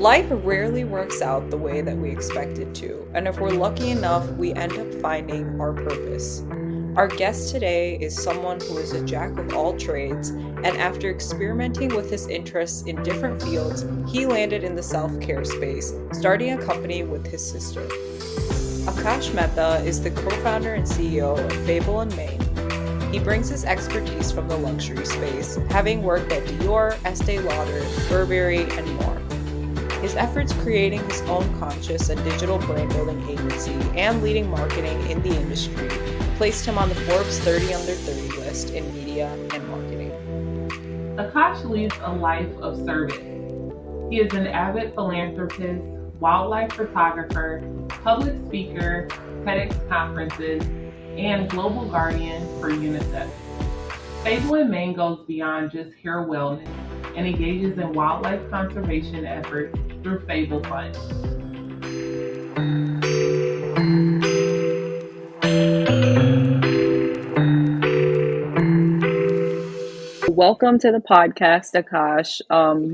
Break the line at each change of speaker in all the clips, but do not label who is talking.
Life rarely works out the way that we expect it to, and if we're lucky enough, we end up finding our purpose. Our guest today is someone who is a jack of all trades, and after experimenting with his interests in different fields, he landed in the self-care space, starting a company with his sister. Akash Mehta is the co-founder and CEO of Fable Mane. He brings his expertise from the luxury space, having worked at Dior, Estee Lauder, Burberry, and more. His efforts creating his own conscious and digital brand building agency and leading marketing in the industry placed him on the Forbes 30 Under 30 list in media and marketing.
Akash leads a life of service. He is an avid philanthropist, wildlife photographer, public speaker, TEDx conferences, and global guardian for UNICEF. Fable Mane goes beyond just hair wellness and engages in wildlife conservation efforts through Fable Fund.
Welcome to the podcast, Akash.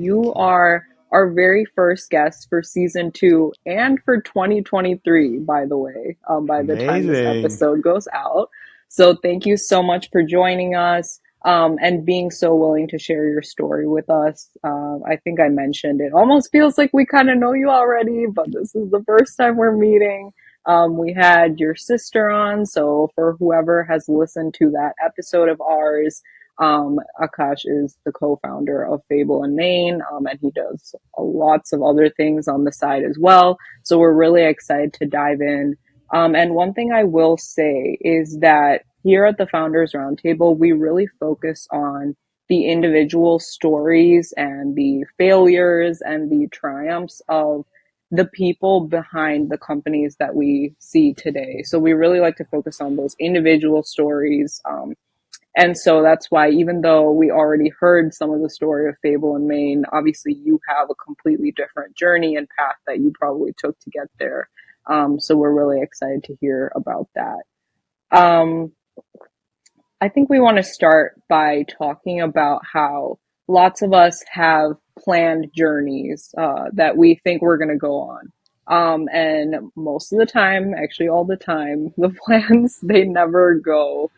You are our very first guest for season 2 and for 2023, by the way, by the time this episode goes out. So thank you so much for joining us and being so willing to share your story with us. I think I mentioned it almost feels like we kind of know you already, but this is the first time we're meeting. We had your sister on, so for whoever has listened to that episode of ours, Akash is the co-founder of Fable Mane, and he does lots of other things on the side as well. So we're really excited to dive in. And one thing I will say is that here at the Founders Roundtable, we really focus on the individual stories and the failures and the triumphs of the people behind the companies that we see today. So we really like to focus on those individual stories. And so that's why, even though we already heard some of the story of Fable Mane, obviously you have a completely different journey and path that you probably took to get there. So we're really excited to hear about that. I think we want to start by talking about how lots of us have planned journeys that we think we're going to go on. And most of the time, actually all the time, the plans, they never go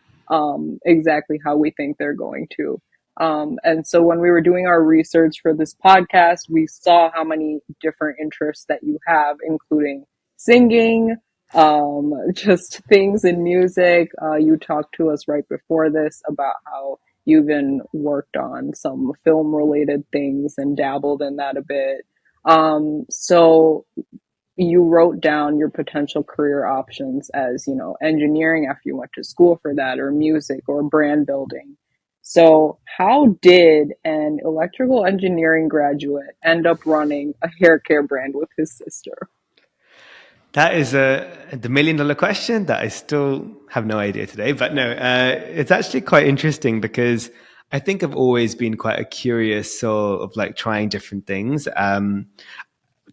exactly how we think they're going to. And so when we were doing our research for this podcast, we saw how many different interests that you have, including singing, just things in music. You talked to us right before this about how you even worked on some film related things and dabbled in that a bit. So you wrote down your potential career options as, engineering after you went to school for that, or music, or brand building. So how did an electrical engineering graduate end up running a hair care brand with his sister?
That is the $1 million question that I still have no idea today. But no, it's actually quite interesting because I think I've always been quite a curious soul of like trying different things.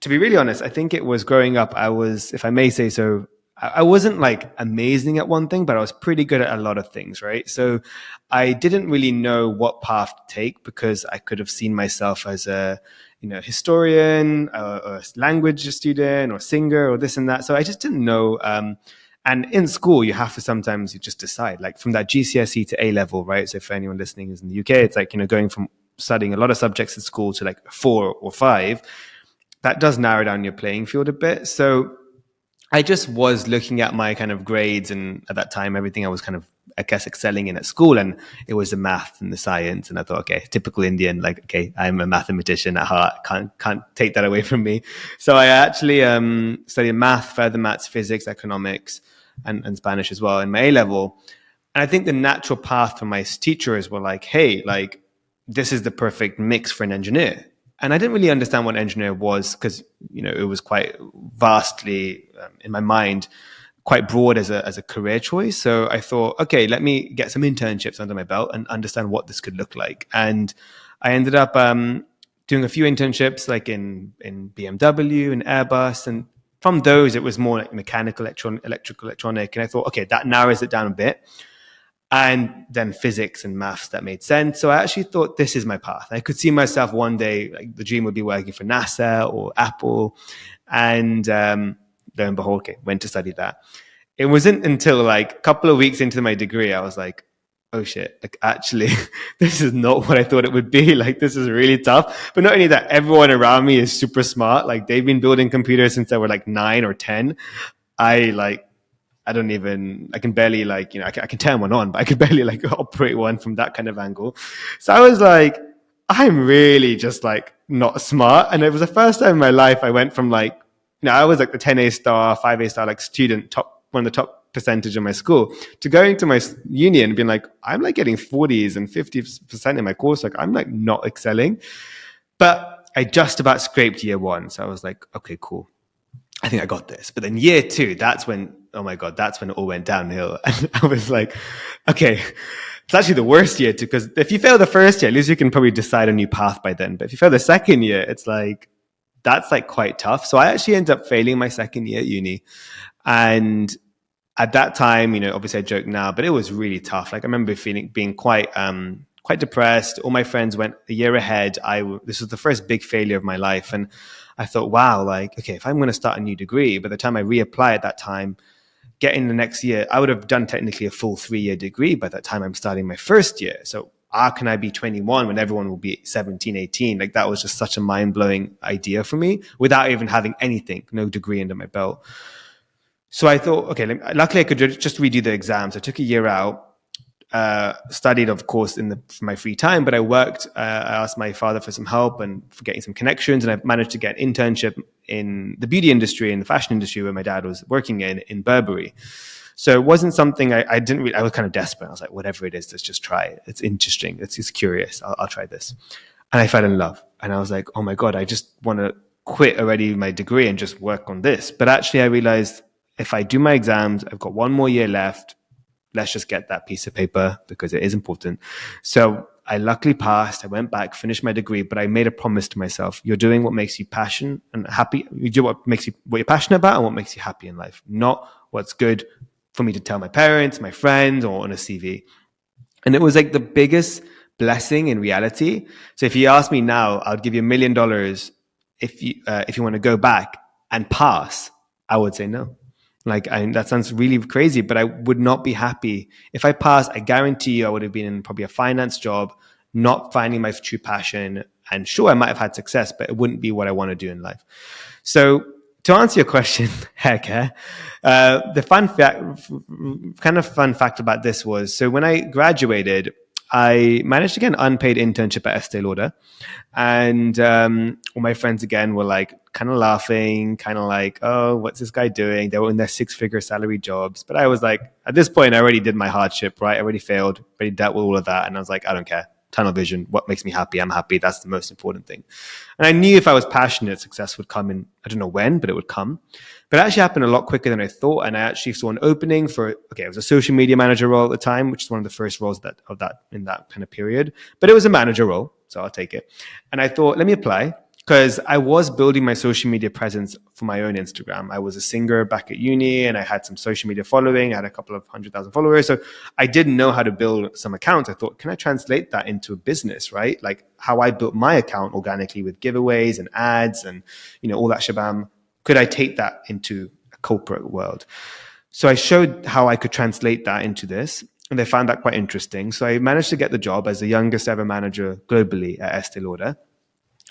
To be really honest, I think it was growing up, I was, if I may say so, I wasn't like amazing at one thing, but I was pretty good at a lot of things, right? So I didn't really know what path to take because I could have seen myself as a, historian, or a language student or singer or this and that. So I just didn't know. And in school, you have to sometimes you just decide, like from that GCSE to A level, right? So for anyone listening who's in the UK, it's like, going from studying a lot of subjects at school to like 4 or 5. That does narrow down your playing field a bit. So I just was looking at my kind of grades, and at that time, everything I was kind of, I guess, excelling in at school, and it was the math and the science. And I thought, okay, typical Indian, like, okay, I'm a mathematician at heart. Can't take that away from me. So I actually studied math, further maths, physics, economics, and Spanish as well in my A level. And I think the natural path for my teachers were like, hey, like, this is the perfect mix for an engineer. And I didn't really understand what engineer was because, it was quite vastly, in my mind, quite broad as a career choice. So I thought, okay, let me get some internships under my belt and understand what this could look like. And I ended up doing a few internships like in BMW and Airbus. And from those, it was more like mechanical, electrical, electronic. And I thought, okay, that narrows it down a bit. and then physics and maths that made sense. So I actually thought this is my path. I could see myself one day, like the dream would be working for NASA or Apple. And lo and behold, okay, went to study that. It wasn't until like a couple of weeks into my degree, I was like, oh shit, like actually, this is not what I thought it would be. Like, this is really tough. But not only that, everyone around me is super smart. Like, they've been building computers since they were like 9 or 10. I can barely like, I can turn one on, but I could barely like operate one from that kind of angle. So I was like, I'm really just like not smart. And it was the first time in my life I went from like, I was like the 10A star, 5A star, like student, one of the top percentage of my school, to going to my uni and being like, I'm like getting 40s and 50% in my course. Like, I'm like not excelling. But I just about scraped year 1. So I was like, okay, cool. I think I got this. But then year 2, that's when, oh my God, that's when it all went downhill. And I was like, okay, it's actually the worst year too, because if you fail the first year, at least you can probably decide a new path by then. But if you fail the second year, it's like, that's like quite tough. So I actually ended up failing my second year at uni. And at that time, obviously I joke now, but it was really tough. Like, I remember being quite depressed. All my friends went a year ahead. This was the first big failure of my life. And I thought, wow, like, okay, if I'm going to start a new degree, by the time I reapply at that time, get in the next year, I would have done technically a full 3-year degree by that time I'm starting my first year. So how can I be 21 when everyone will be 17, 18? Like, that was just such a mind-blowing idea for me without even having anything, no degree under my belt. So I thought, okay, luckily I could just redo the exams. I took a year out. Studied, of course, for my free time, but I worked. I asked my father for some help and for getting some connections, and I managed to get an internship in the beauty industry and the fashion industry where my dad was working in Burberry. So it wasn't something I didn't really, I was kind of desperate. I was like, whatever it is, let's just try it. It's interesting. It's just curious. I'll try this. And I fell in love. And I was like, oh my God, I just want to quit already my degree and just work on this. But actually I realized if I do my exams, I've got 1 more year left. Let's just get that piece of paper because it is important. So I luckily passed. I went back, finished my degree, but I made a promise to myself. You're doing what makes you passionate and happy. You do what you're passionate about and what makes you happy in life, not what's good for me to tell my parents, my friends, or on a CV. And it was like the biggest blessing in reality. So if you ask me now, I'd give you $1 million if you want to go back and pass. I would say no. That sounds really crazy, but I would not be happy. If I passed, I guarantee you I would have been in probably a finance job, not finding my true passion. And sure, I might have had success, but it wouldn't be what I want to do in life. So to answer your question, Haircare, the fun fact about this was, so when I graduated, I managed to get an unpaid internship at Estee Lauder. And all my friends, again, were like kind of laughing, kind of like, oh, what's this guy doing? They were in their 6-figure salary jobs. But I was like, at this point, I already did my hardship, right? I already failed, already dealt with all of that. And I was like, I don't care. Tunnel vision. What makes me happy? I'm happy. That's the most important thing. And I knew if I was passionate, success would come in. I don't know when, but it would come. But it actually happened a lot quicker than I thought. And I actually saw an opening for, it was a social media manager role at the time, which is one of the first roles in that kind of period. But it was a manager role, so I'll take it. And I thought, let me apply, because I was building my social media presence for my own Instagram. I was a singer back at uni and I had some social media following. I had a couple of 100,000 followers. So I didn't know how to build some accounts. I thought, can I translate that into a business, right? Like how I built my account organically with giveaways and ads and, all that shabam. Could I take that into a corporate world? So I showed how I could translate that into this. And they found that quite interesting. So I managed to get the job as the youngest ever manager globally at Estee Lauder.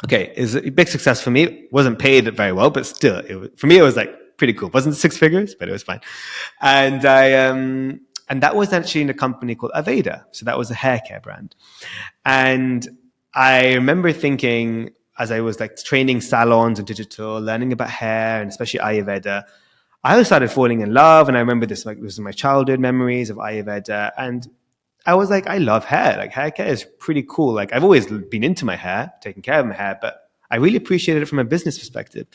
Okay, it was a big success for me. Wasn't paid very well, but still, for me, it was like pretty cool. Wasn't 6 figures, but it was fine. And and that was actually in a company called Aveda. So that was a hair care brand. And I remember thinking, as I was like training salons and digital, learning about hair and especially Ayurveda, I started falling in love. And I remember this was my childhood memories of Ayurveda. And I was like, I love hair. Like, hair care is pretty cool. Like, I've always been into my hair, taking care of my hair, but I really appreciated it from a business perspective.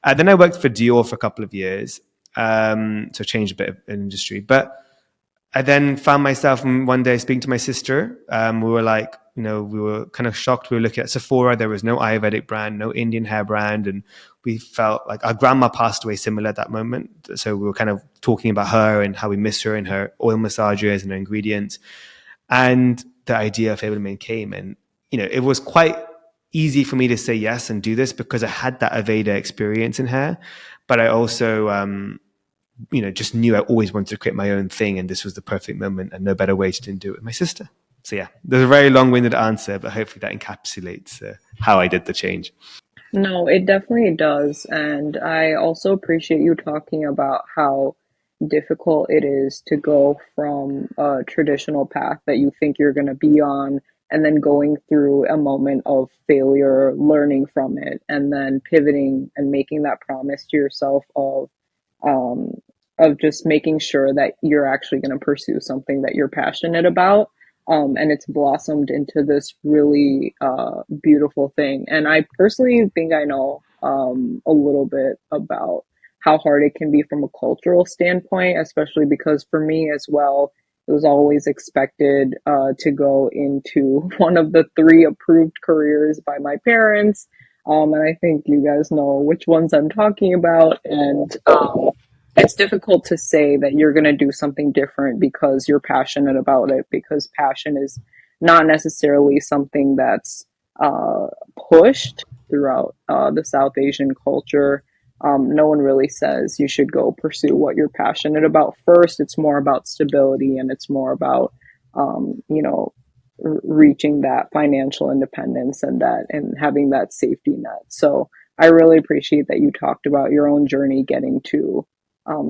Then I worked for Dior for a couple of years, so changed a bit of industry. But I then found myself one day speaking to my sister. We were like, we were kind of shocked. We were looking at Sephora. There was no Ayurvedic brand, no Indian hair brand. And we felt like our grandma passed away similar at that moment. So we were kind of talking about her and how we miss her and her oil massages and her ingredients. And the idea of Fable Mane came. And, it was quite easy for me to say yes and do this because I had that Aveda experience in hair. But I also, just knew I always wanted to create my own thing. And this was the perfect moment and no better way to do it with my sister. So yeah, there's a very long-winded answer, but hopefully that encapsulates how I did the change.
No, it definitely does. And I also appreciate you talking about how difficult it is to go from a traditional path that you think you're going to be on and then going through a moment of failure, learning from it, and then pivoting and making that promise to yourself um, of just making sure that you're actually going to pursue something that you're passionate about. And it's blossomed into this really beautiful thing. And I personally think I know a little bit about how hard it can be from a cultural standpoint, especially because for me as well, it was always expected to go into one of the three approved careers by my parents. And I think you guys know which ones I'm talking about. And it's difficult to say that you're going to do something different because you're passionate about it, because passion is not necessarily something that's uh, pushed throughout the South Asian culture. No one really says you should go pursue what you're passionate about first. It's more about stability and it's more about, reaching that financial independence and having that safety net. So I really appreciate that you talked about your own journey getting to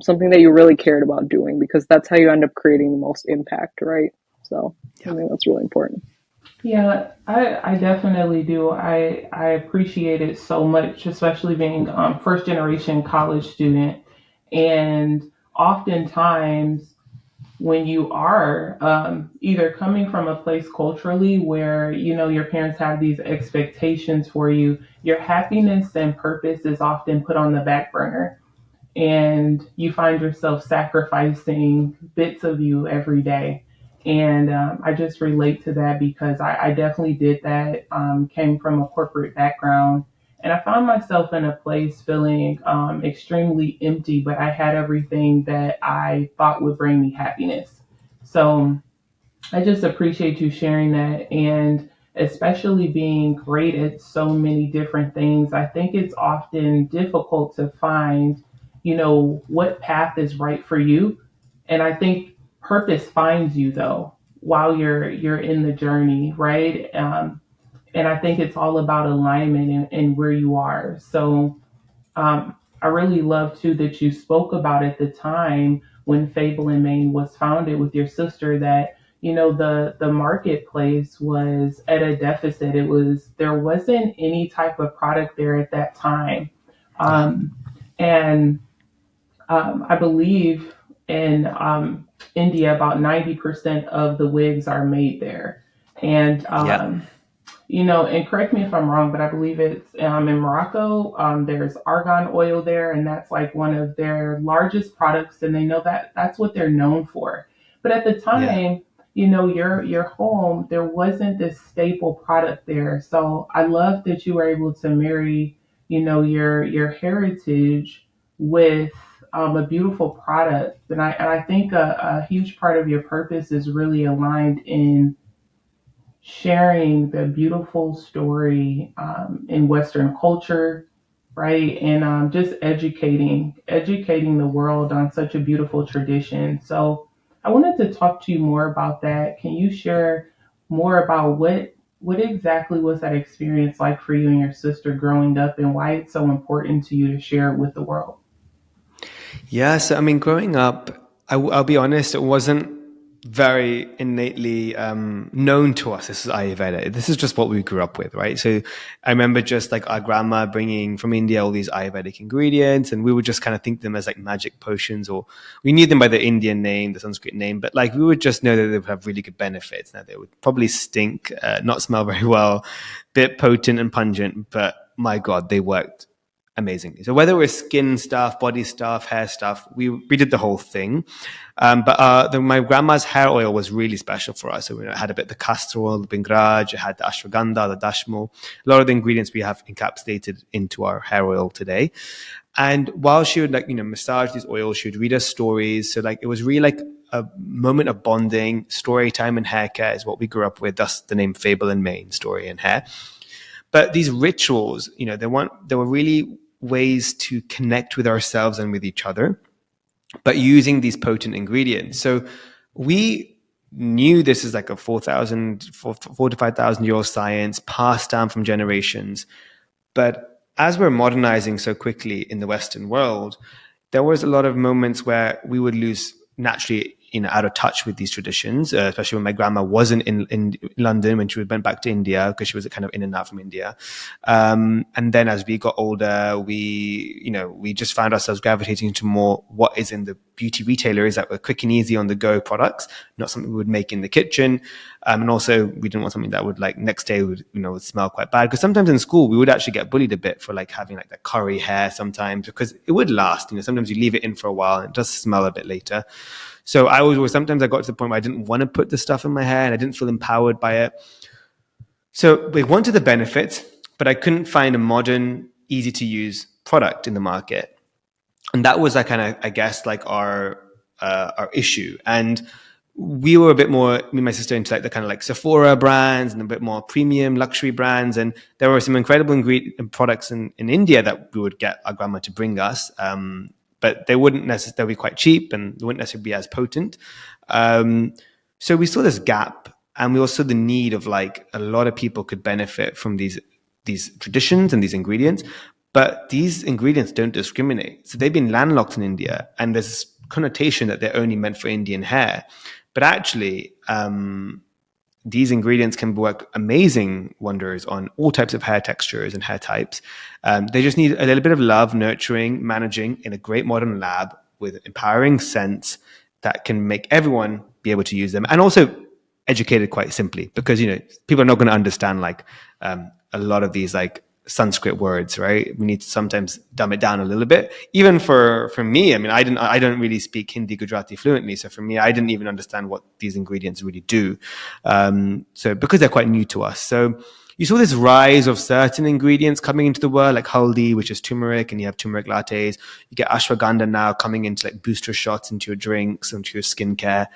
something that you really cared about doing, because that's how you end up creating the most impact, right? So I
Yeah.
think that's really important.
Yeah, I definitely do. I appreciate it so much, especially being first generation college student. And oftentimes, when you are either coming from a place culturally where your parents have these expectations for you, your happiness and purpose is often put on the back burner, and you find yourself sacrificing bits of you every day. And I just relate to that because I definitely did that. Came from a corporate background, and I found myself in a place feeling extremely empty, but I had everything that I thought would bring me happiness. So I just appreciate you sharing that, and especially being great at so many different things. I think it's often difficult to find, what path is right for you. And I think purpose finds you though while you're in the journey, right? And I think it's all about alignment and where you are. So I really love too that you spoke about at the time when Fable and Maine was founded with your sister that the marketplace was at a deficit. There wasn't any type of product there at that time,
Yeah.
um, and I believe in India about 90% of the wigs are made there, and
Yeah.
and correct me if I'm wrong, but I believe it's in Morocco. There's argan oil there, and that's like one of their largest products, and they know that that's what they're known for. But at the
Yeah.
time, your home, there wasn't this staple product there. So I love that you were able to marry, your heritage with a beautiful product, and I think a huge part of your purpose is really aligned in sharing the beautiful story in Western culture, right? And just educating the world on such a beautiful tradition. So I wanted to talk to you more about that. Can you share more about what exactly was that experience like for you and your sister growing up, and why it's so important to you to share it with the world?
Yeah. So, I mean, growing up, I'll be honest, it wasn't very innately known to us. This is Ayurveda. This is just what we grew up with, right? So I remember just like our grandma bringing from India all these Ayurvedic ingredients, and we would just kind of think them as like magic potions, or we knew them by the Indian name, the Sanskrit name, but like we would just know that they would have really good benefits. Now they would probably stink, not smell very well, bit potent and pungent, but my God, they worked amazingly. So whether it was skin stuff, body stuff, hair stuff, we did the whole thing. But my grandma's hair oil was really special for us. So it had a bit of the castor oil, the bingraj, it had the ashwagandha, the dashmo, a lot of the ingredients we have encapsulated into our hair oil today. And while she would massage these oils, she would read us stories. So it was really like a moment of bonding. Story time and hair care is what we grew up with. Thus the name Fable Mane, story and hair. But these rituals, they were really ways to connect with ourselves and with each other, but using these potent ingredients. So we knew this is like a 4 to 5,000 year old science passed down from generations. But as we're modernizing so quickly in the Western world, there was a lot of moments where we would lose naturally out of touch with these traditions, especially when my grandma wasn't in London, when she went back to India, because she was kind of in and out from India. And then as we got older, we just found ourselves gravitating to more what is in the beauty retailers that were quick and easy on the go products, not something we would make in the kitchen. And also we didn't want something that would next day would smell quite bad. Because sometimes in school, we would actually get bullied a bit for having that curry hair sometimes, because it would last. Sometimes you leave it in for a while and it does smell a bit later. So sometimes I got to the point where I didn't want to put the stuff in my hair and I didn't feel empowered by it. So we wanted the benefits, but I couldn't find a modern, easy to use product in the market. And that was our issue. And we were a bit more, me and my sister, into the kind of Sephora brands and a bit more premium luxury brands. And there were some incredible products in India that we would get our grandma to bring us. But they wouldn't necessarily be quite cheap and they wouldn't necessarily be as potent. So we saw this gap, and we also saw the need of a lot of people could benefit from these traditions and these ingredients, but these ingredients don't discriminate. So they've been landlocked in India, and there's this connotation that they're only meant for Indian hair. But actually, these ingredients can work amazing wonders on all types of hair textures and hair types. They just need a little bit of love, nurturing, managing in a great modern lab with empowering scents that can make everyone be able to use them, and also educated quite simply, because people are not going to understand a lot of these Sanskrit words, right? We need to sometimes dumb it down a little bit. Even for me, I don't really speak Hindi, Gujarati fluently. So for me, I didn't even understand what these ingredients really do. So because they're quite new to us. So you saw this rise of certain ingredients coming into the world, like haldi, which is turmeric, and you have turmeric lattes. You get ashwagandha now coming into booster shots into your drinks, into your skincare.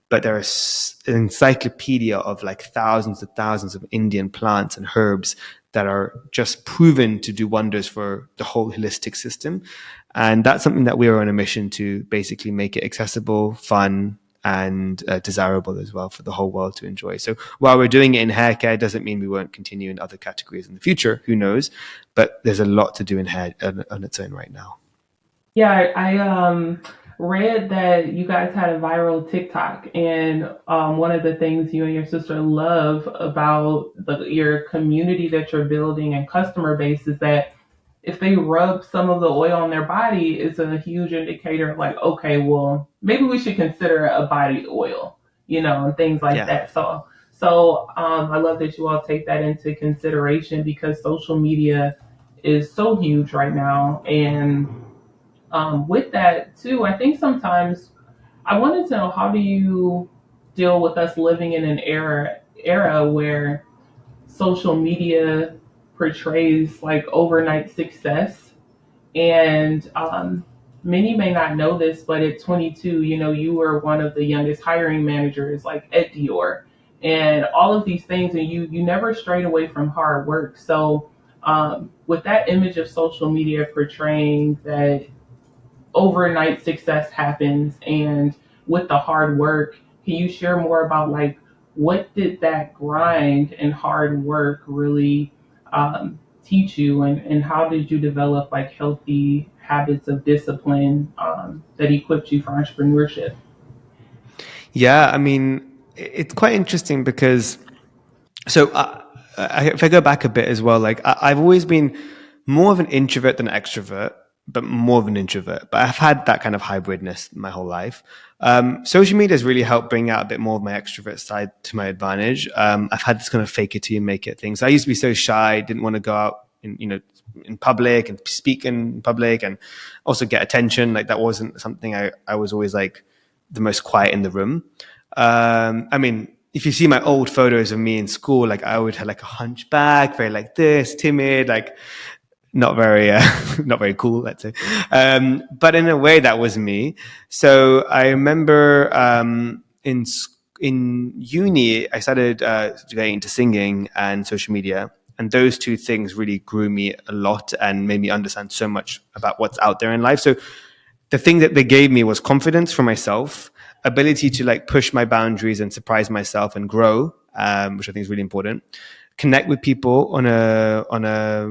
But there's an encyclopedia of thousands and thousands of Indian plants and herbs that are just proven to do wonders for the whole holistic system. And that's something that we are on a mission to basically make it accessible, fun, and desirable as well for the whole world to enjoy. So while we're doing it in hair care, doesn't mean we won't continue in other categories in the future. Who knows? But there's a lot to do in hair on its own right now.
Yeah, I read that you guys had a viral TikTok, and one of the things you and your sister love about your community that you're building and customer base is that if they rub some of the oil on their body, it's a huge indicator of okay, well, maybe we should consider a body oil, and things like that. So I love that you all take that into consideration, because social media is so huge right now. And with that too, I think sometimes I wanted to know, how do you deal with us living in an era where social media portrays overnight success, and many may not know this, but at 22, you were one of the youngest hiring managers at Dior, and all of these things, and you never strayed away from hard work. So with that image of social media portraying that overnight success happens, and with the hard work, can you share more about what did that grind and hard work really teach you, and how did you develop healthy habits of discipline that equipped you for entrepreneurship?
Yeah, it's quite interesting because, so if I go back a bit as well, I've always been more of an introvert than an extrovert, but more of an introvert. But I've had that kind of hybridness my whole life. Social media has really helped bring out a bit more of my extrovert side to my advantage. I've had this kind of fake it till you make it thing. So I used to be so shy, didn't want to go out and in public and speak in public and also get attention. Like that wasn't something I was always like the most quiet in the room. I mean, if you see my old photos of me in school, like I would have like a hunchback, very like this, timid, like not very not very cool, let's say. But in a way that was me. So I remember in uni I started getting into singing and social media, and those two things really grew me a lot and made me understand so much about what's out there in life. So the thing that they gave me was confidence for myself, ability to like push my boundaries and surprise myself and grow, which I think is really important. Connect with people on a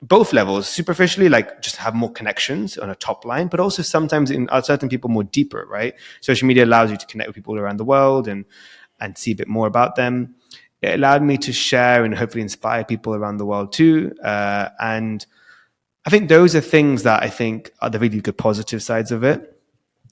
both levels, superficially, like just have more connections on a top line, but also sometimes in certain people more deeper, right? Social media allows you to connect with people around the world and see a bit more about them. It allowed me to share and hopefully inspire people around the world too. And I think those are things that I think are the really good positive sides of it.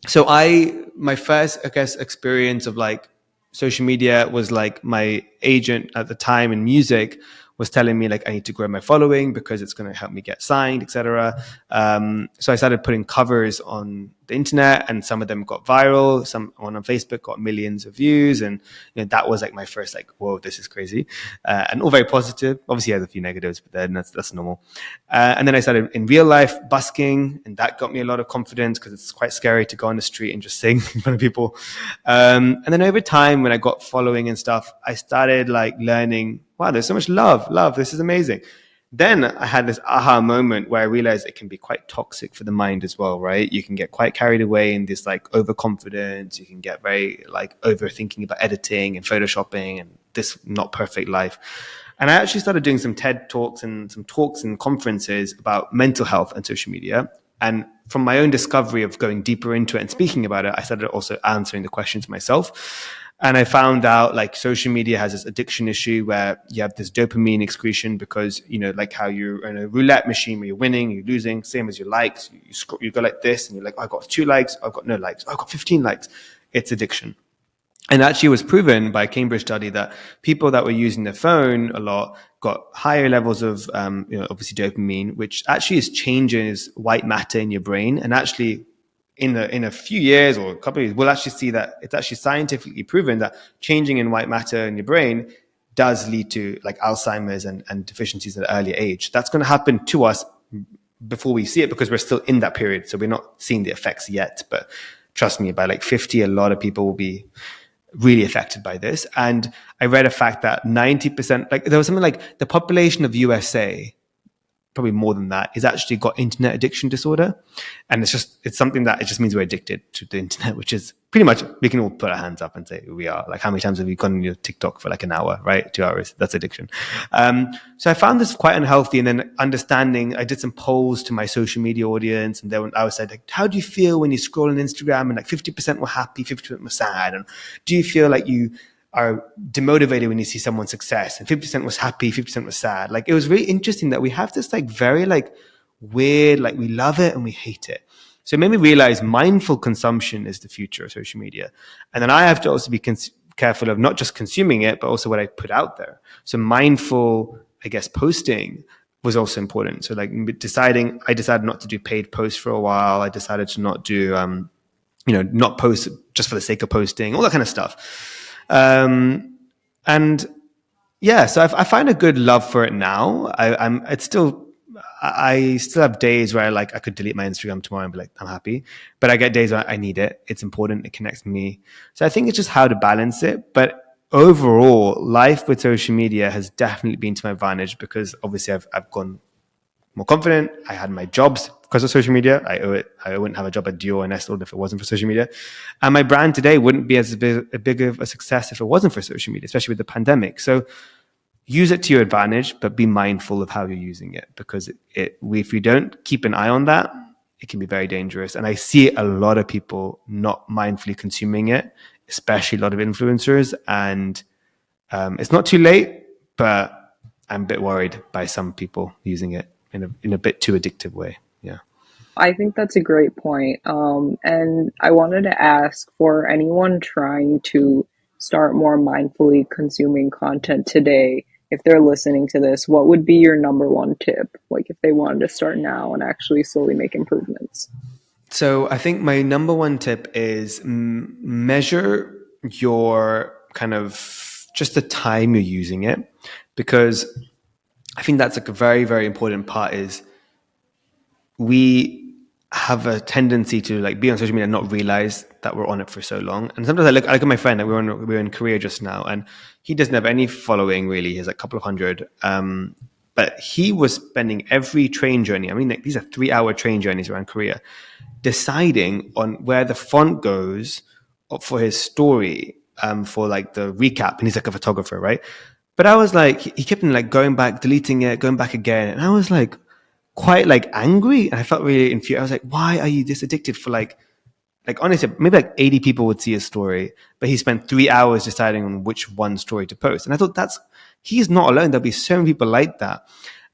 So my first, I guess, experience of like social media was like my agent at the time in music was telling me like I need to grow my following because it's going to help me get signed, etc. So I started putting covers on the internet, and some of them got viral. Some one on Facebook got millions of views, and that was like my first like, whoa, this is crazy, and all very positive. Obviously, I had a few negatives, but then that's normal. And then I started in real life busking, and that got me a lot of confidence because it's quite scary to go on the street and just sing in front of people. And then over time, when I got following and stuff, I started like learning, wow, there's so much love. This is amazing. Then I had this aha moment where I realized it can be quite toxic for the mind as well, right? You can get quite carried away in this like overconfidence. You can get very like overthinking about editing and photoshopping and this not perfect life. And I actually started doing some TED talks and some talks and conferences about mental health and social media. And from my own discovery of going deeper into it and speaking about it, I started also answering the questions myself. And I found out like social media has this addiction issue where you have this dopamine excretion because, like how you're in a roulette machine where you're winning, you're losing, same as your likes. You go like this and you're like, I got 2 likes, I've got no likes, I've got 15 likes. It's addiction. And actually, it was proven by a Cambridge study that people that were using their phone a lot got higher levels of, obviously dopamine, which actually is changes white matter in your brain. And actually, in a few years or a couple of years, we'll actually see that it's actually scientifically proven that changing in white matter in your brain does lead to like Alzheimer's and deficiencies at an early age. That's going to happen to us before we see it because we're still in that period. So we're not seeing the effects yet. But trust me, by like 50, a lot of people will be really affected by this. And I read a fact that 90%, like there was something like the population of USA, probably more than that, is actually got internet addiction disorder. And it's something that it just means we're addicted to the internet, which is pretty much, we can all put our hands up and say we are. Like how many times have you gone on your TikTok for like an hour, right? 2 hours, that's addiction. So I found this quite unhealthy. And then understanding, I did some polls to my social media audience. And then I was said, like, how do you feel when you scroll on Instagram and like 50% were happy, 50% were sad? And do you feel like you are demotivated when you see someone's success? And 50% was happy, 50% was sad. Like it was really interesting that we have this like very like weird, like we love it and we hate it. So it made me realize mindful consumption is the future of social media. And then I have to also be careful of not just consuming it, but also what I put out there. So mindful, I guess, posting was also important. So like I decided not to do paid posts for a while. I decided to not do, not post just for the sake of posting, all that kind of stuff. And yeah, so I find a good love for it now. I still have days where I could delete my Instagram tomorrow and be like, I'm happy, but I get days where I need it. It's important. It connects me. So I think it's just how to balance it. But overall, life with social media has definitely been to my advantage because obviously I've gone more confident. I had my jobs because of social media. I wouldn't have a job at Dior and Nestle if it wasn't for social media. And my brand today wouldn't be as big of a success if it wasn't for social media, especially with the pandemic. So use it to your advantage, but be mindful of how you're using it because if you don't keep an eye on that, it can be very dangerous. And I see a lot of people not mindfully consuming it, especially a lot of influencers. And it's not too late, but I'm a bit worried by some people using it in a bit too addictive way. Yeah.
I think that's a great point. And I wanted to ask for anyone trying to start more mindfully consuming content today if they're listening to this, what would be your number one tip? Like if they wanted to start now and actually slowly make improvements?
So I think my number one tip is measure your kind of just the time you're using it, because I think that's like a very, very important part is we have a tendency to like be on social media and not realize that we're on it for so long. And sometimes I look at my friend, like we were in Korea just now, and he doesn't have any following really. He has like a couple of hundred. But he was spending every train journey. I mean, like, these are 3-hour train journeys around Korea, deciding on where the font goes for his story, for like the recap. And he's like a photographer, right? But I was like, he kept on like going back, deleting it, going back again. And I was like, quite like angry, and I felt really infuriated. I was like, why are you this addicted for like honestly, maybe like 80 people would see a story, but he spent 3 hours deciding on which one story to post. And I thought he's not alone. There'll be so many people like that.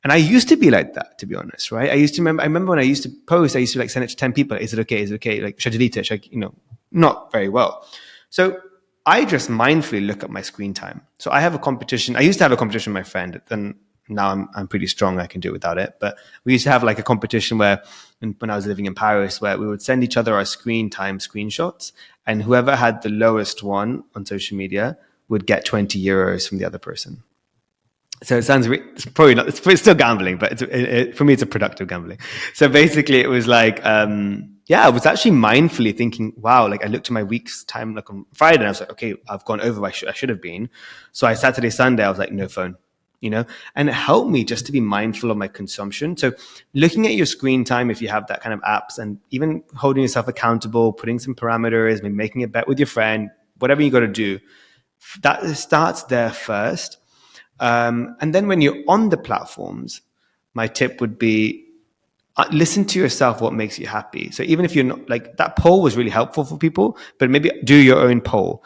And I used to be like that, to be honest, right? I remember when I used to post, I used to like send it to 10 people. Is it okay? Is it okay? Like, should I delete it? Should I, not very well. So I just mindfully look at my screen time. So I have a competition. I used to have a competition with my friend. Then now I'm pretty strong. I can do it without it. But we used to have like a competition when I was living in Paris, where we would send each other our screen time screenshots, and whoever had the lowest one on social media would get 20 euros from the other person. So it's probably not, it's still gambling, but for me, it's a productive gambling. So basically it was like, I was actually mindfully thinking, wow, like I looked at my week's time, like on Friday, and I was like, okay, I've gone over where I should have been. So Saturday, Sunday, I was like, no phone, and it helped me just to be mindful of my consumption. So looking at your screen time, if you have that kind of apps, and even holding yourself accountable, putting some parameters, maybe making a bet with your friend, whatever you got to do, that starts there first. And then when you're on the platforms, my tip would be listen to yourself, what makes you happy. So even if you're not, like, that poll was really helpful for people, but maybe do your own poll.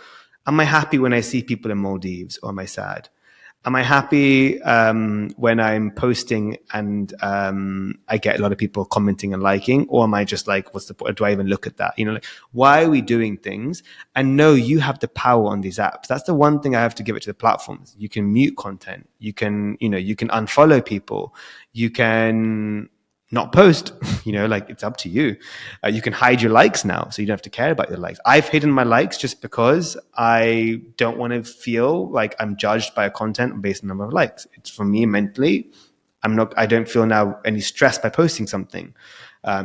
Am I happy when I see people in Maldives, or am I sad? Am I happy when I'm posting and I get a lot of people commenting and liking? Or am I just like, what's the point? Do I even look at that? Like, why are we doing things? And no, you have the power on these apps. That's the one thing I have to give it to the platforms. You can mute content. You can unfollow people. You can not post, like, it's up to you. You can hide your likes now, so you don't have to care about your likes. I've hidden my likes just because I don't want to feel like I'm judged by a content based on the number of likes. It's, for me, mentally, I don't feel now any stress by posting something.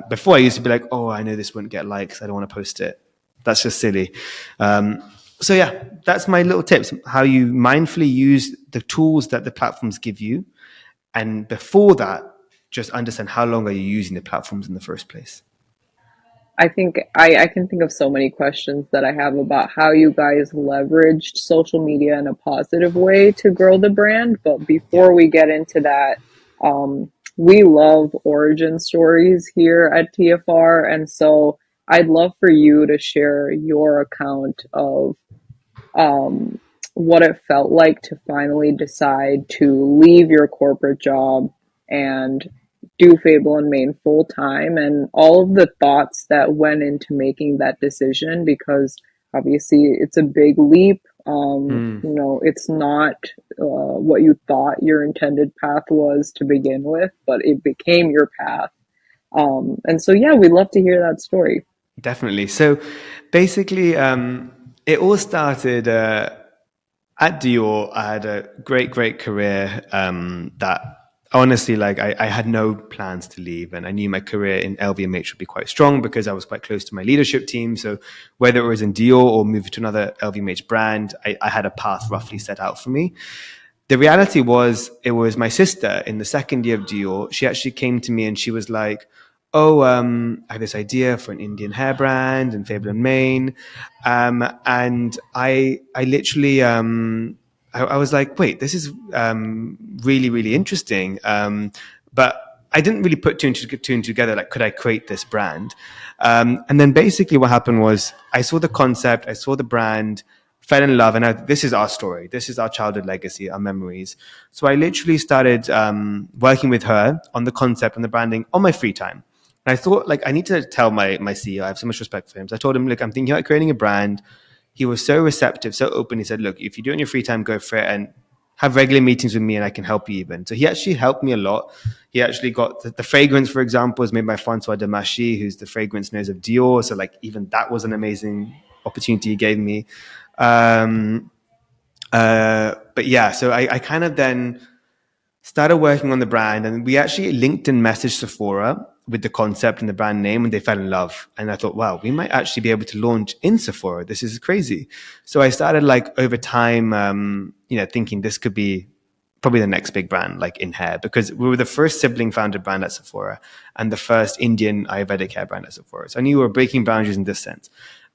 Before I used to be like, oh, I know this won't get likes, I don't want to post it. That's just silly. So yeah, that's my little tips, how you mindfully use the tools that the platforms give you. And before that, just understand how long are you using the platforms in the first place.
I think I can think of so many questions that I have about how you guys leveraged social media in a positive way to grow the brand. But before we get into that, we love origin stories here at TFR. And so I'd love for you to share your account of what it felt like to finally decide to leave your corporate job and do Fable and Mane full time, and all of the thoughts that went into making that decision, because obviously it's a big leap. It's not what you thought your intended path was to begin with, but it became your path. And so, yeah, we'd love to hear that story.
Definitely. So basically, it all started at Dior. I had a great career that honestly, like, I had no plans to leave, and I knew my career in LVMH would be quite strong because I was quite close to my leadership team. So whether it was in Dior or moving to another LVMH brand, I had a path roughly set out for me. The reality was, it was my sister in the second year of Dior. She actually came to me and she was like, oh, I have this idea for an Indian hair brand and Fable and Mane. And I literally, I was like, wait, this is really, really interesting. But I didn't really put two and together, like, could I create this brand? And then basically what happened was, I saw the concept, I saw the brand, fell in love, and this is our story. This is our childhood legacy, our memories. So I literally started working with her on the concept and the branding on my free time. And I thought, like, I need to tell my CEO, I have so much respect for him. So I told him, look, I'm thinking about creating a brand. He was so receptive, so open. He said, look, if you do it in your free time, go for it. And have regular meetings with me and I can help you even. So he actually helped me a lot. He actually got the fragrance, for example, was made by Francois Demachi, who's the fragrance nose of Dior. So like even that was an amazing opportunity he gave me. Um, but yeah, so I kind of then started working on the brand, and we actually LinkedIn messaged Sephora with the concept and the brand name, and they fell in love. And I thought, wow, we might actually be able to launch in Sephora. This is crazy. So I started like over time, thinking this could be probably the next big brand, like in hair, because we were the first sibling founded brand at Sephora and the first Indian Ayurvedic hair brand at Sephora. So I knew we were breaking boundaries in this sense.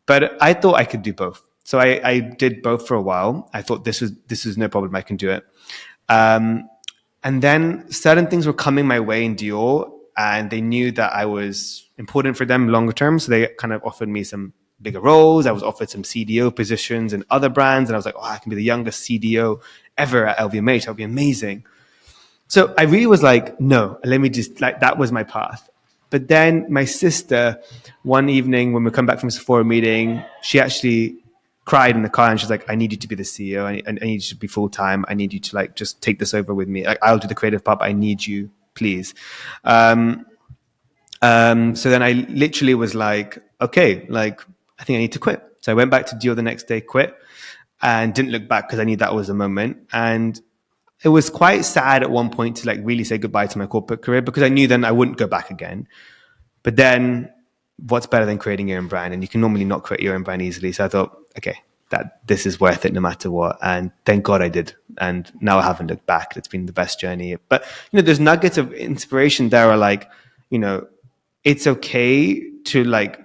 But I thought I could do both. So I did both for a while. I thought this was no problem. I can do it. Um, and then certain things were coming my way in Dior, and they knew that I was important for them longer term. So they kind of offered me some bigger roles. I was offered some CDO positions in other brands. And I was like, oh, I can be the youngest CDO ever at LVMH. That'll be amazing. So I really was like, no, let me just, like, that was my path. But then my sister, one evening when we come back from a Sephora meeting, she actually cried in the car and she's like, I need you to be the CEO. I need you to be full time. I need you to like just take this over with me. Like, I'll do the creative part, but I need you, please. Um, so then I literally was like, okay, like, I think I need to quit. So I went back to Dior the next day, quit, and didn't look back because I knew that was the moment. And it was quite sad at one point to like really say goodbye to my corporate career because I knew then I wouldn't go back again. But then what's better than creating your own brand? And you can normally not create your own brand easily. So I thought, okay, that this is worth it no matter what. And thank God I did. And now I haven't looked back. It's been the best journey. But, there's nuggets of inspiration there are like, it's okay to like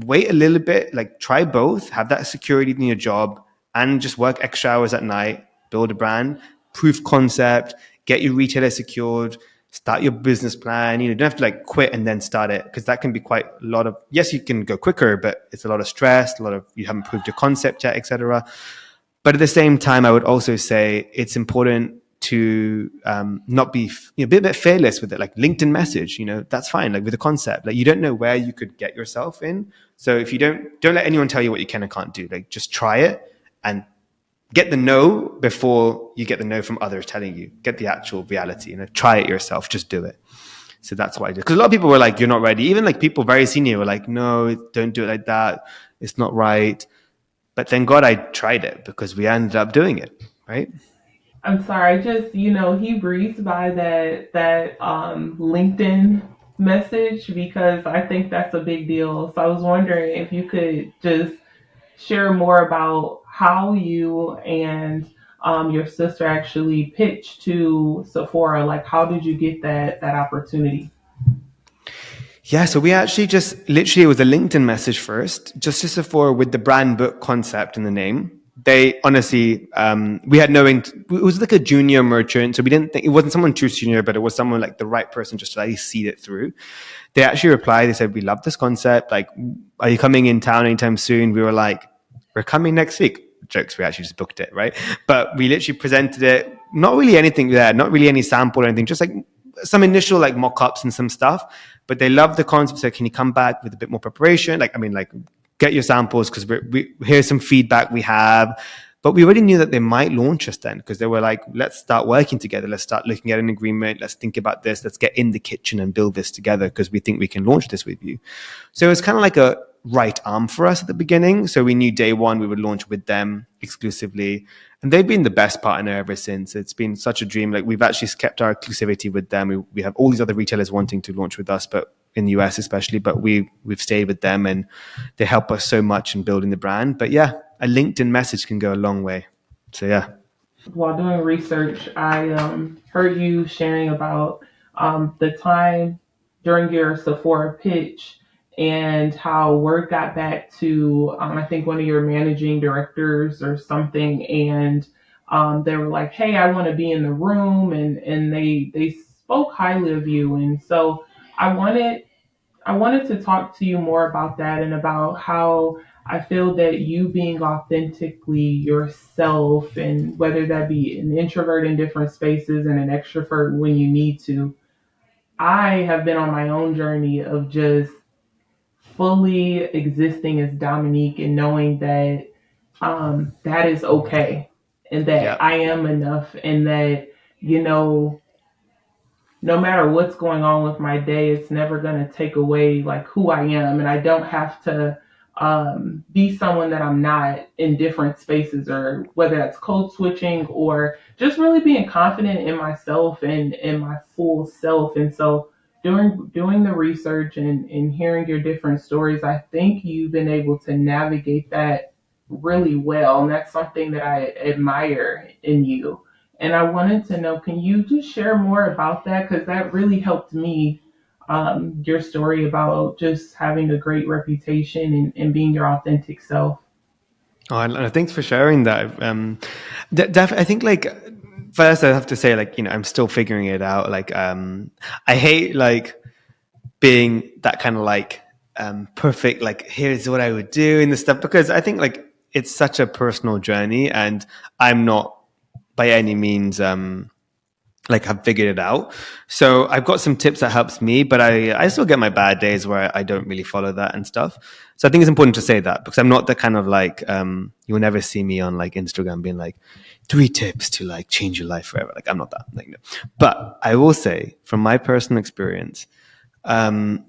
wait a little bit, like try both, have that security in your job and just work extra hours at night, build a brand, proof concept, get your retailer secured, start your business plan. You don't have to like quit and then start it because that can be quite a lot of, yes, you can go quicker, but it's a lot of stress, a lot of, you haven't proved your concept yet, etc. But at the same time, I would also say it's important to not be be a bit fearless with it, like LinkedIn message, that's fine, like with a concept, like you don't know where you could get yourself in. So if you don't let anyone tell you what you can and can't do, like just try it and get the no before you get the no from others telling you, get the actual reality, try it yourself, just do it. So that's what I did. Because a lot of people were like, you're not ready. Even like people very senior were like, no, don't do it like that. It's not right. But thank God I tried it because we ended up doing it, right?
I'm sorry, just he breezed by that LinkedIn message because I think that's a big deal. So I was wondering if you could just share more about how you and your sister actually pitched to Sephora. Like, how did you get that opportunity?
Yeah, so we actually just literally, it was a LinkedIn message first, just to Sephora with the brand book concept in the name. They honestly, we had it was like a junior merchant. So we didn't think it wasn't someone too senior, but it was someone like the right person just to like see it through. They actually replied, they said, we love this concept. Like, are you coming in town anytime soon? We were like, we're coming next week. Jokes, we actually just booked it, right? But we literally presented it, not really anything there, not really any sample or anything, just like some initial like mock-ups and some stuff. But they loved the concept. So can you come back with a bit more preparation? Like, I mean, like get your samples because here's some feedback we have. But we already knew that they might launch us then because they were like, let's start working together. Let's start looking at an agreement. Let's think about this. Let's get in the kitchen and build this together because we think we can launch this with you. So it was kind of like a right arm for us at the beginning. So we knew day one we would launch with them exclusively. And they've been the best partner ever since. It's been such a dream. Like we've actually kept our exclusivity with them. We have all these other retailers wanting to launch with us, but in the US especially, but we've stayed with them and they help us so much in building the brand. But yeah, a LinkedIn message can go a long way. So yeah.
While doing research, I heard you sharing about the time during your Sephora pitch and how word got back to, I think, one of your managing directors or something. And they were like, hey, I want to be in the room. And they spoke highly of you. And so I wanted I wanted to talk to you more about that and about how I feel that you being authentically yourself, and whether that be an introvert in different spaces and an extrovert when you need to. I have been on my own journey of just fully existing as Dominique and knowing that that is okay. and that
Yeah.
I am enough, and that, you know, no matter what's going on with my day, it's never going to take away like who I am, and I don't have to be someone that I'm not in different spaces, or whether that's code switching or just really being confident in myself and in my full self. And so, doing the research and hearing your different stories, I think you've been able to navigate that really well, and that's something that I admire in you. And I wanted to know, can you just share more about that? Because that really helped me. Your story about just having a great reputation and being your authentic self.
Oh, and thanks for sharing that. I think like first I have to say like I'm still figuring it out. Like I hate like being that kind of like perfect. Like here's what I would do and this stuff because I think like it's such a personal journey and I'm not by any means like have figured it out. So I've got some tips that helps me, but I still get my bad days where I don't really follow that and stuff. So I think it's important to say that because I'm not the kind of like you'll never see me on like Instagram being like 3 tips to like change your life forever. Like I'm not that. Like, no. But I will say from my personal experience, um,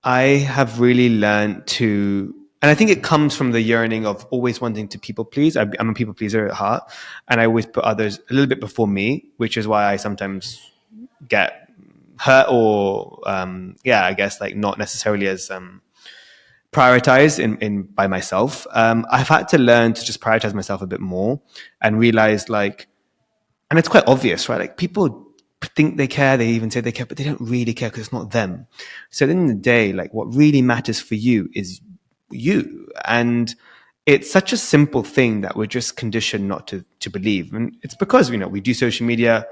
I have really learned to, and I think it comes from the yearning of always wanting to people please. I'm a people pleaser at heart, and I always put others a little bit before me, which is why I sometimes get hurt or, yeah, I guess like not necessarily as prioritized in by myself. I've had to learn to just prioritize myself a bit more and realize like and it's quite obvious, right? Like people think they care, they even say they care, but they don't really care because it's not them. So at the end of the day, like what really matters for you is you. And it's such a simple thing that we're just conditioned not to believe. And it's because, we do social media.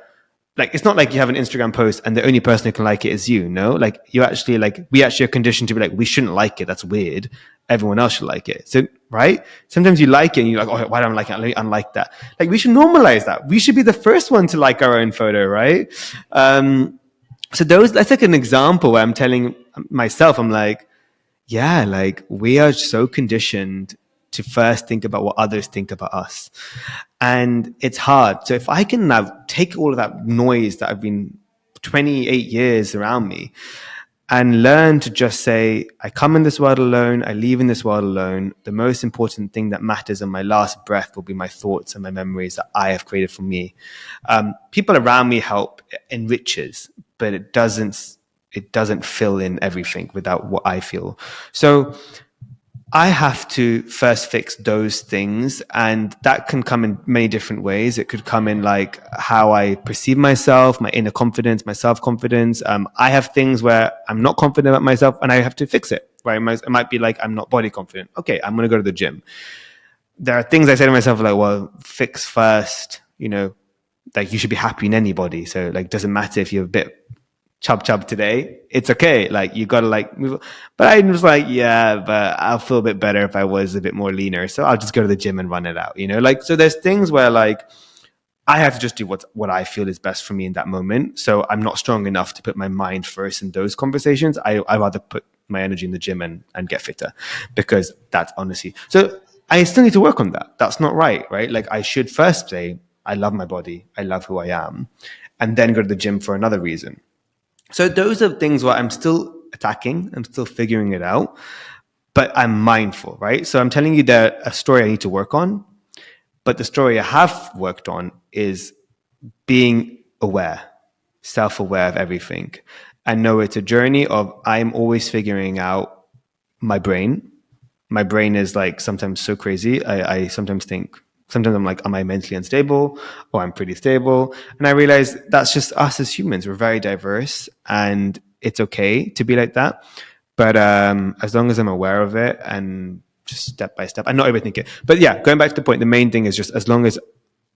Like it's not like you have an Instagram post and the only person who can like it is you. No, like you actually like we actually are conditioned to be like we shouldn't like it. That's weird. Everyone else should like it. So right, sometimes you like it and you're like, oh, why don't I like it? Let me unlike that. Like we should normalize that. We should be the first one to like our own photo, right? So that's like an example where I'm telling myself, I'm like, yeah, like we are so conditioned to first think about what others think about us. And it's hard. So if I can now take all of that noise that I've been 28 years around me and learn to just say, I come in this world alone, I leave in this world alone. The most important thing that matters in my last breath will be my thoughts and my memories that I have created for me. People around me help enriches, but it doesn't fill in everything without what I feel. So I have to first fix those things, and that can come in many different ways. It could come in like how I perceive myself, my inner confidence, my self-confidence. I have things where I'm not confident about myself and I have to fix it, right? It might be like I'm not body confident. Okay, I'm going to go to the gym. There are things I say to myself like, well, fix first, like you should be happy in anybody. So like, doesn't matter if you're a bit chub today, it's okay. Like you gotta like move. But I was like, yeah, but I'll feel a bit better if I was a bit more leaner. So I'll just go to the gym and run it out. Like so. There's things where like I have to just do what I feel is best for me in that moment. So I'm not strong enough to put my mind first in those conversations. I rather put my energy in the gym and get fitter because that's honestly. So I still need to work on that. That's not right, right? Like I should first say I love my body, I love who I am, and then go to the gym for another reason. So those are things where I'm still attacking, I'm still figuring it out, but I'm mindful, right? So I'm telling you that a story I need to work on, but the story I have worked on is being aware, self-aware of everything. And know it's a journey of I'm always figuring out my brain. My brain is like sometimes so crazy. I sometimes think, sometimes I'm like, am I mentally unstable? Or I'm pretty stable. And I realize that's just us as humans. We're very diverse and it's okay to be like that. But as long as I'm aware of it and just step by step, and not overthink it. But yeah, going back to the point, the main thing is just as long as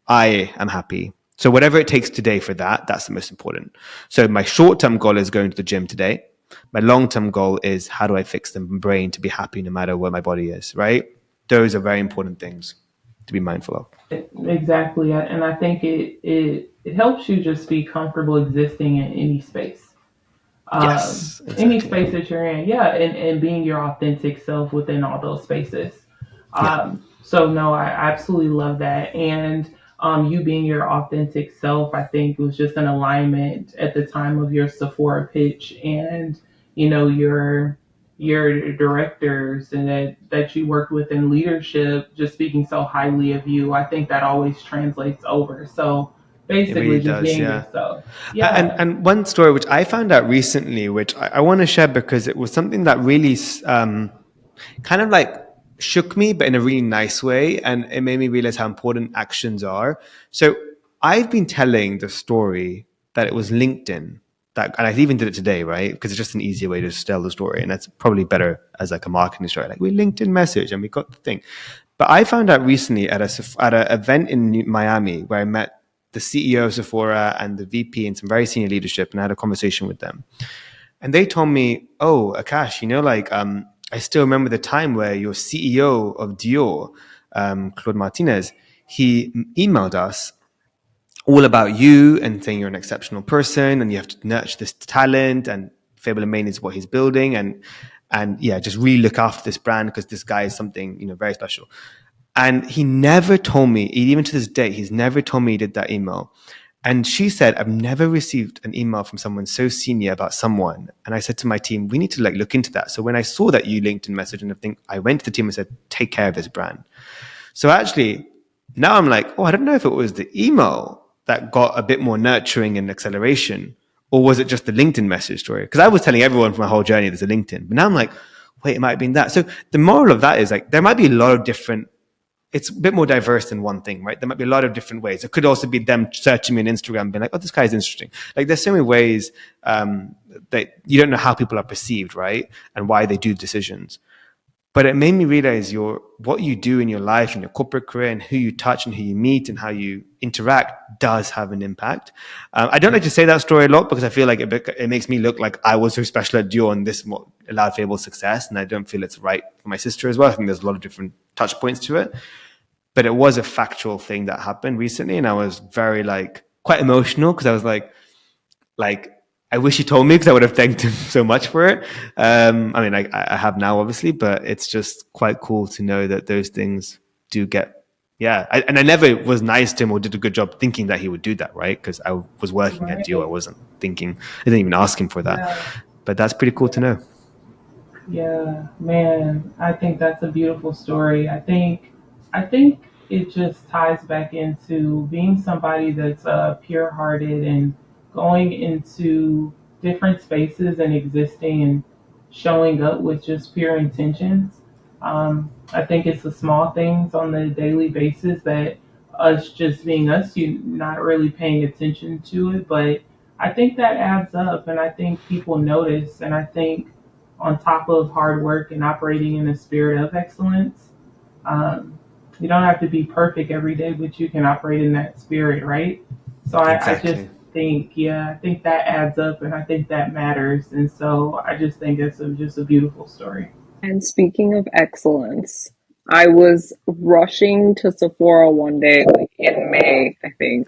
I am happy. So whatever it takes today for that, that's the most important. So my short-term goal is going to the gym today. My long-term goal is how do I fix the brain to be happy no matter where my body is, right? Those are very important things to be mindful of.
Exactly, and I think it helps you just be comfortable existing in any space.
Yes,
Any
exactly.
space that you're in, yeah, and being your authentic self within all those spaces.
Yeah.
So no, I absolutely love that. And You being your authentic self, I think was just an alignment at the time of your Sephora pitch, and your directors and that you worked with in leadership just speaking so highly of you. I think that always translates over. So
It really
basically just
does,
being
yeah.
yourself.
And
Yeah.
and one story which I found out recently, which I want to share because it was something that really kind of like shook me, but in a really nice way, and it made me realize how important actions are. So I've been telling the story that it was LinkedIn that, and I even did it today, right? Because it's just an easier way to tell the story, and that's probably better as like a marketing story. Like we LinkedIn message and we got the thing. But I found out recently at an event in Miami where I met the CEO of Sephora and the VP and some very senior leadership, and I had a conversation with them. And they told me, "Oh, Akash, I still remember the time where your CEO of Dior, Claude Martinez, he emailed us all about you and saying you're an exceptional person and you have to nurture this talent and Fable Mane is what he's building and yeah, just really look after this brand because this guy is something very special." And he never told me, even to this day, he's never told me he did that email. And she said, I've never received an email from someone so senior about someone. And I said to my team, we need to look into that. So when I saw that you LinkedIn message and everything, I went to the team and said, take care of this brand. So actually, now I'm like, oh, I don't know if it was the email that got a bit more nurturing and acceleration, or was it just the LinkedIn message story? Because I was telling everyone from my whole journey there's a LinkedIn. But now I'm like, wait, it might have been that. So the moral of that is like, there might be a lot of different, it's a bit more diverse than one thing, right? There might be a lot of different ways. It could also be them searching me on Instagram and being like, oh, this guy's interesting. Like there's so many ways that you don't know how people are perceived, right? And why they do decisions. But it made me realize what you do in your life, in your corporate career, and who you touch and who you meet and how you interact does have an impact. I don't like to say that story a lot because I feel like it makes me look like I was so special at Dior and this allowed Fable success, and I don't feel it's right for my sister as well. I think there's a lot of different touch points to it, but it was a factual thing that happened recently, and I was very quite emotional because I was like I wish he told me because I would have thanked him so much for it. I mean, I have now, obviously, but it's just quite cool to know that those things do get. Yeah, and I never was nice to him or did a good job thinking that he would do that, right? Because I was working at Dio. I
Right.
wasn't thinking. I didn't even ask him for that.
Yeah.
But that's pretty cool to know.
Yeah, man, I think that's a beautiful story. I think it just ties back into being somebody that's pure-hearted and going into different spaces and existing and showing up with just pure intentions. I think it's the small things on the daily basis that us just being us, you not really paying attention to it, but I think that adds up, and I think people notice, and I think on top of hard work and operating in a spirit of excellence. Um, you don't have to be perfect every day, but you can operate in that spirit, right? So I just
Exactly.
think, yeah, I think that adds up and I think that matters. And so I just think it's just a beautiful story.
And speaking of excellence, I was rushing to Sephora one day, like in May, I think,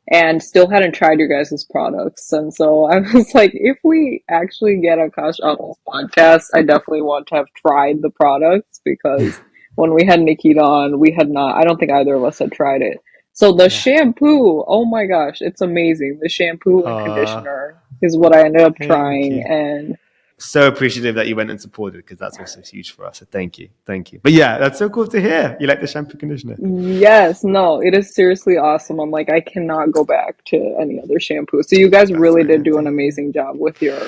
and still hadn't tried your guys' products. And so I was like, if we actually get Akash on this podcast, I definitely want to have tried the products because when we had Nikita on, we had not, I don't think either of us had tried it. So the
Yeah.
shampoo, oh my gosh, it's amazing. The shampoo and
Uh,
conditioner is what I ended up
Thank
trying.
you.
And
So appreciative that you went and supported because that's also huge for us. So thank you. Thank you. But yeah, that's so cool to hear. You like the shampoo conditioner.
yes, no, it is seriously awesome. I'm like, I cannot go back to any other shampoo. So you guys
That's
really
very
did
nice
do
to
an
hear.
amazing job with your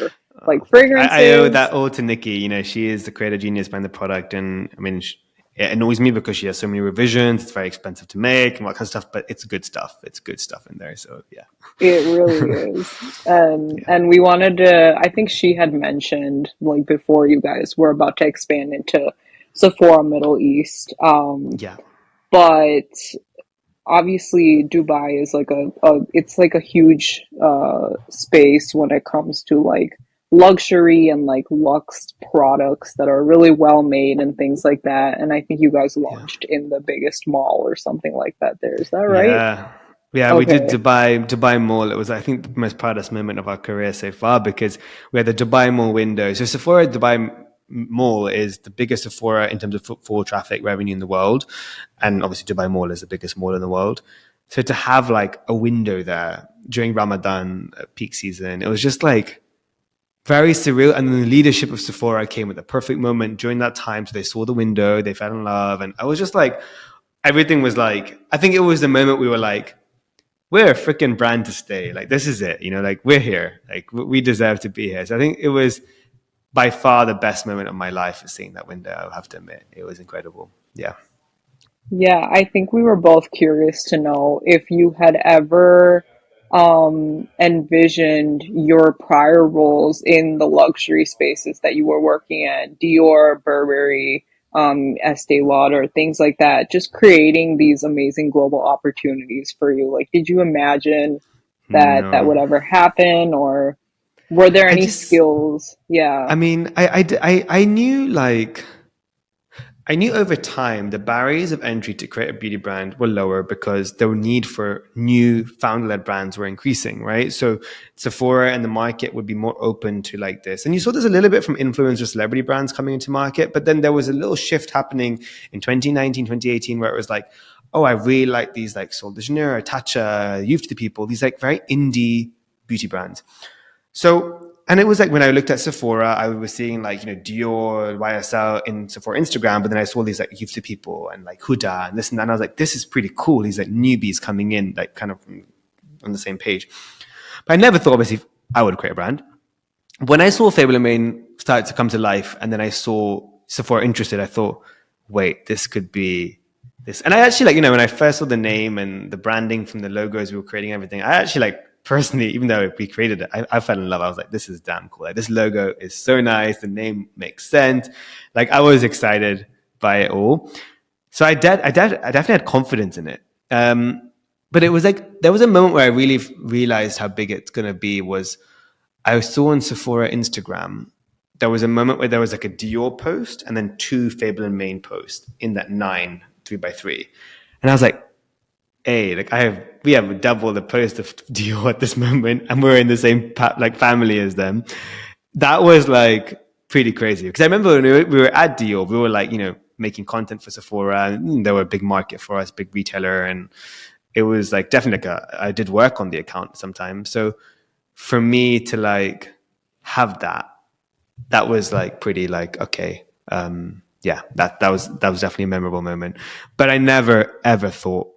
like
Oh, thank you. I owe that
fragrances.
all to Nikki. She is the creative genius behind the product. And I mean, it annoys me because she has so many revisions. It's very expensive to make and all that kind of stuff, but it's good stuff. It's good stuff in there. So yeah.
It really is. And
Yeah.
and we wanted to, I think she had mentioned like before you guys were about to expand into Sephora Middle East.
Yeah.
But obviously Dubai is like a it's like a huge space when it comes to like luxury and like luxe products that are really well made and things like that. And I think you guys
Yeah.
launched in the biggest mall or something like that there. Is that right?
Yeah. Yeah, we did
Okay.
Dubai Mall. It was, I think, the most proudest moment of our career so far because we had the Dubai Mall window. So Sephora Dubai Mall is the biggest Sephora in terms of footfall traffic revenue in the world. And obviously Dubai Mall is the biggest mall in the world. So to have like a window there during Ramadan peak season, it was just like very surreal. And then the leadership of Sephora came at the perfect moment during that time. So they saw the window, they fell in love. And I was just like, everything was like, I think it was the moment we were like, we're a freaking brand to stay. Like, this is it, like we're here. Like, we deserve to be here. So I think it was by far the best moment of my life is seeing that window. I have to admit, it was incredible. Yeah.
Yeah, I think we were both curious to know if you had ever envisioned your prior roles in the luxury spaces that you were working at, Dior, Burberry, Estee Lauder, things like that, just creating these amazing global opportunities for you. Like, did you imagine that that
No,
would ever happen, or were there
I
any
just,
skills? Yeah.
I mean, I knew like, I knew over time the barriers of entry to create a beauty brand were lower because the need for new founder-led brands were increasing, right? So Sephora and the market would be more open to like this. And you saw this a little bit from influencer celebrity brands coming into market, but then there was a little shift happening in 2019, 2018, where it was like, oh, I really like these like Sol de Janeiro, Tatcha, Youth to People, these like very indie beauty brands. So, and it was like when I looked at Sephora, I was seeing like, Dior, YSL in Sephora Instagram, but then I saw these like Youth to People and like Huda and this and that. And I was like, this is pretty cool. These like newbies coming in, like kind of on the same page. But I never thought, obviously, I would create a brand. When I saw Fable Mane start to come to life and then I saw Sephora interested, I thought, wait, this could be this. And I actually like, when I first saw the name and the branding from the logos we were creating, everything, I actually like, personally, even though we created it, I fell in love. I was like, this is damn cool. Like, this logo is so nice. The name makes sense. Like, I was excited by it all. So I definitely had confidence in it. But it was like, there was a moment where I really realized how big it's going to be was I saw on Sephora Instagram, there was a moment where there was like a Dior post and then two Fable and Mane posts in that 9 3x3. And I was like, hey, like we have double the post of Dior at this moment, and we're in the same like family as them. That was like pretty crazy because I remember when we were at Dior, we were like making content for Sephora, and they were a big market for us, big retailer, and it was like definitely like I did work on the account sometimes. So for me to like have that was like pretty like okay. Yeah, that was definitely a memorable moment. But I never ever thought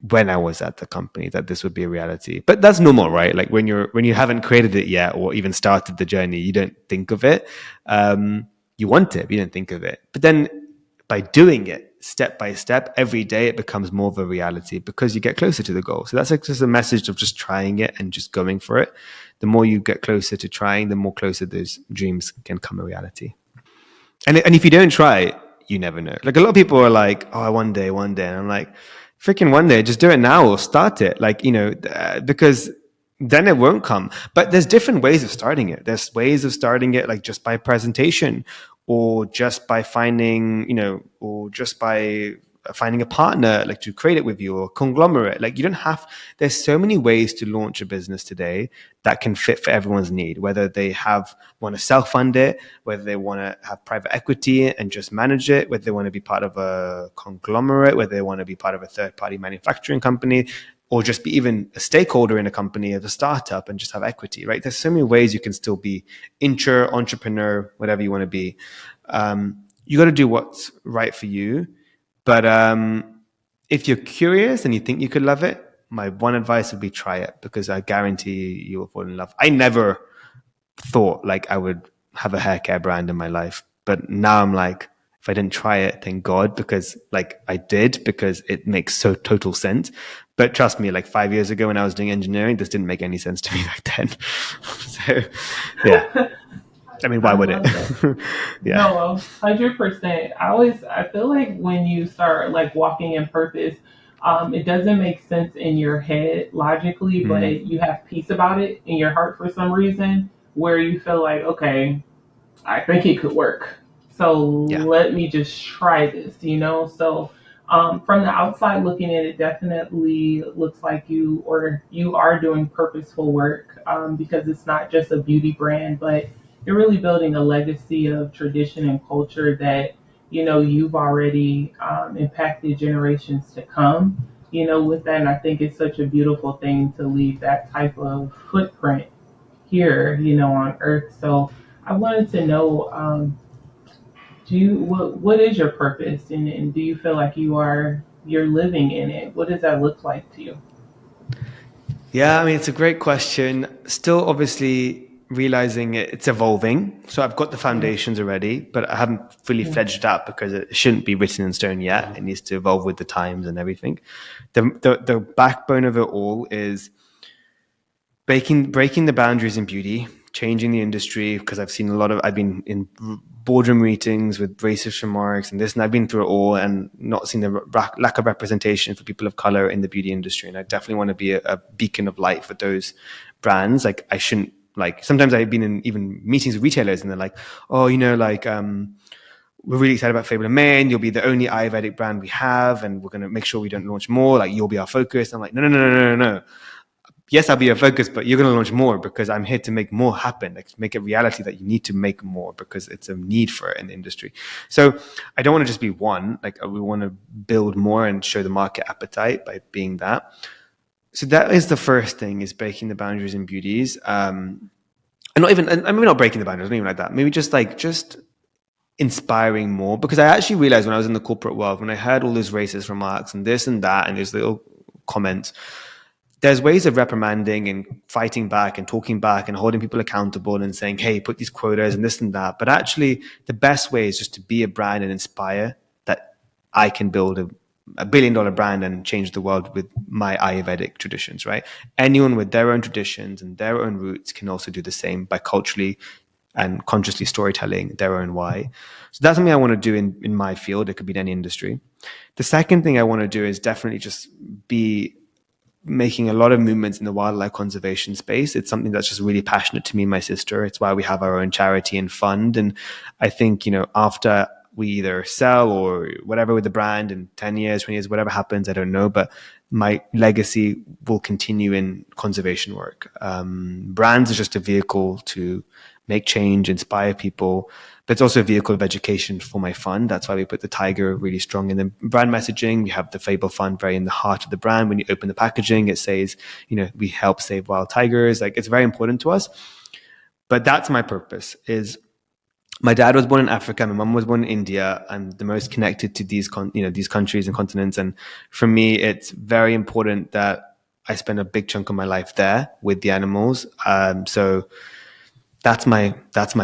when I was at the company that this would be a reality. But that's normal, right? Like when you haven't created it yet or even started the journey, you don't think of it. You want it, but you don't think of it. But then by doing it step by step, every day it becomes more of a reality because you get closer to the goal. So that's like just a message of just trying it and just going for it. The more you get closer to trying, the more closer those dreams can come a reality. And if you don't try it, you never know. Like a lot of people are like, oh, one day. And I'm like, freaking one day, just do it now or start it. Like, because then it won't come. But there's different ways of starting it. There's ways of starting it like just by presentation or just by or just by finding a partner like to create it with you or conglomerate. Like you don't have, there's so many ways to launch a business today that can fit for everyone's need, whether they want to self-fund it, whether they want to have private equity and just manage it, whether they want to be part of a conglomerate, whether they want to be part of a third-party manufacturing company, or just be even a stakeholder in a company of a startup and just have equity, right? There's so many ways you can still be entrepreneur, whatever you want to be. You got to do what's right for you. But if you're curious and you think you could love it, my one advice would be try it because I guarantee you will fall in love. I never thought like I would have a hair care brand in my life, but now I'm like, if I didn't try it, thank God, because like I did, because it makes so total sense. But trust me, like 5 years ago when I was doing engineering, this didn't make any sense to me back then. So yeah, I mean, why
I
would it?
love that.
Yeah.
No, 100%. I feel like when you start like walking in purpose, it doesn't make sense in your head logically,
Mm,
but you have peace about it in your heart for some reason, where you feel like, okay, I think it could work. So
yeah.
let me just try this. So from the outside looking in, it definitely looks like you are doing purposeful work because it's not just a beauty brand, but you're really building a legacy of tradition and culture that you've already impacted generations to come. With that, and I think it's such a beautiful thing to leave that type of footprint here, on Earth. So I wanted to know, do you what is your purpose, and do you feel like you're living in it? What does that look like to you?
Yeah, I mean, it's a great question. Still, obviously, realizing it's evolving. So I've got the
Yeah.
foundations already, but I haven't fully
Yeah.
fledged out because it shouldn't be written in stone yet. It needs to evolve with the times and everything. The backbone of it all is breaking the boundaries in beauty, changing the industry, because I've been in boardroom meetings with racist remarks and this, and I've been through it all and not seen the lack of representation for people of color in the beauty industry. And I definitely want to be a beacon of light for those brands. Like, I shouldn't, like, sometimes I've been in even meetings with retailers and they're like, oh, we're really excited about Fable Mane. You'll be the only Ayurvedic brand we have, and we're going to make sure we don't launch more. Like, you'll be our focus. I'm like, no, no, no, no, no, no. Yes, I'll be your focus, but you're going to launch more because I'm here to make more happen, like make it reality that you need to make more because it's a need for it in the industry. So I don't want to just be one. Like, we want to build more and show the market appetite by being that. So that is the first thing, is breaking the boundaries in beauties. And not even, and maybe not breaking the boundaries, not even like that. Maybe just inspiring more, because I actually realized when I was in the corporate world, when I heard all these racist remarks and this and that and these little comments, there's ways of reprimanding and fighting back and talking back and holding people accountable and saying, hey, put these quotas and this and that. But actually, the best way is just to be a brand and inspire that I can build a $1 billion brand and change the world with my Ayurvedic traditions, right? Anyone with their own traditions and their own roots can also do the same by culturally and consciously storytelling their own why. So that's something I want to do in my field. It could be in any industry. The second thing I want to do is definitely just be making a lot of movements in the wildlife conservation space. It's something that's just really passionate to me and my sister. It's why we have our own charity and fund. And I think, after we either sell or whatever with the brand in 10 years, 20 years, whatever happens, I don't know, but my legacy will continue in conservation work. Brands are just a vehicle to make change, inspire people, but it's also a vehicle of education for my fund. That's why we put the tiger really strong in the brand messaging. We have the Fable Fund very in the heart of the brand. When you open the packaging, it says, we help save wild tigers. Like, it's very important to us. But that's my purpose. Is my dad was born in Africa. My mom was born in India. I'm the most connected to these countries and continents. And for me, it's very important that I spend a big chunk of my life there with the animals. So that's my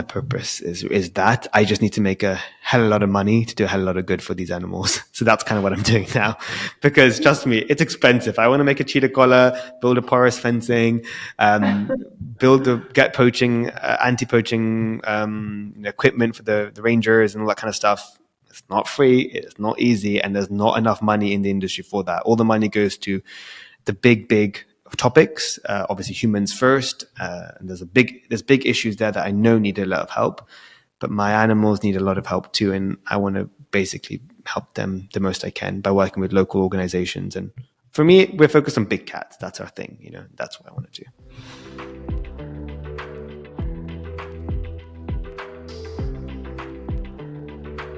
purpose, is that I just need to make a hell of a lot of money to do a hell of a lot of good for these animals. So that's kind of what I'm doing now, because trust me, it's expensive. I want to make a cheetah collar, build a porous fencing, get poaching, anti-poaching equipment for the rangers and all that kind of stuff. It's not free. It's not easy, and there's not enough money in the industry for that. All the money goes to the big topics, obviously humans first, and there's big issues there that I know need a lot of help, but my animals need a lot of help too, and I want to basically help them the most I can by working with local organizations. And for me, we're focused on big cats. That's our thing. That's what I want to do.